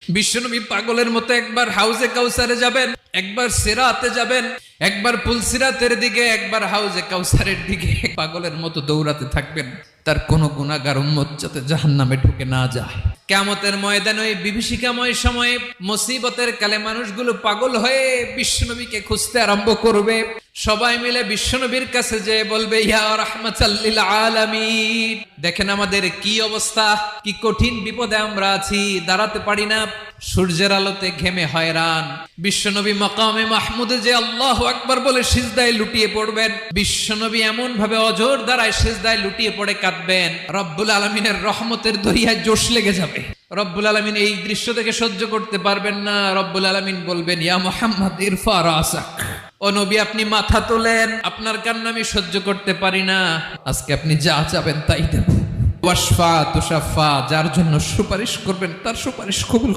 বিশ্বনবী পাগলের মতো একবার হাউজে কাউসারে যাবেন, একবার সিরাতে যাবেন, একবার পুলসিরাতের দিকে, একবার হাউজে কাউসারের দিকে পাগলের মতো দৌড়াতে থাকবেন। তার কোনো গুনাহগার উম্মত যাতে জাহান্নামে ঢুকে না যায়। কিয়ামতের ময়দানে ওই বিভীষিকাময় সময়ে মুসিবতের কালে মানুষগুলো পাগল হয়ে বিশ্বনবীকে খুঁজতে আরম্ভ করবে। সবাই মিলে বিশ্বনবীর কাছে যেয়ে বলবে, ইয়া রাহমাতাল লিল আলামিন, দেখেন আমাদের কি অবস্থা, কি কঠিন বিপদে আমরা আছি, দাঁড়াতে পারি না, সূর্যের আলোতে ঘেমে হয়রান। বিশ্বনবী মাকামে মাহমুদে যে আল্লাহু আকবার বলে সিজদায় লুটিয়ে পড়বেন, বিশ্বনবী এমন ভাবে অজর দ্বারায় সিজদায় লুটিয়ে পড়ে কাঁদবেন, রব্বুল আলামিনের রহমতের দরিয়ায় জোশ লেগে যাবে। রব্বুল আলামিন এই দৃশ্য থেকে সহ্য করতে পারবেন না। রব্বুল আলামিন বলবেন, ইয়া মুহাম্মদ ইরফা রাসাক, ও নবী আপনি মাথা তোলেন, আপনার কান্না আমি সহ্য করতে পারি না, আজকে আপনি যা চাবেন তাই দেব। ওয়াশফা তুশাফা, যার জন্য সুপারিশ করবেন তার সুপারিশ কবুল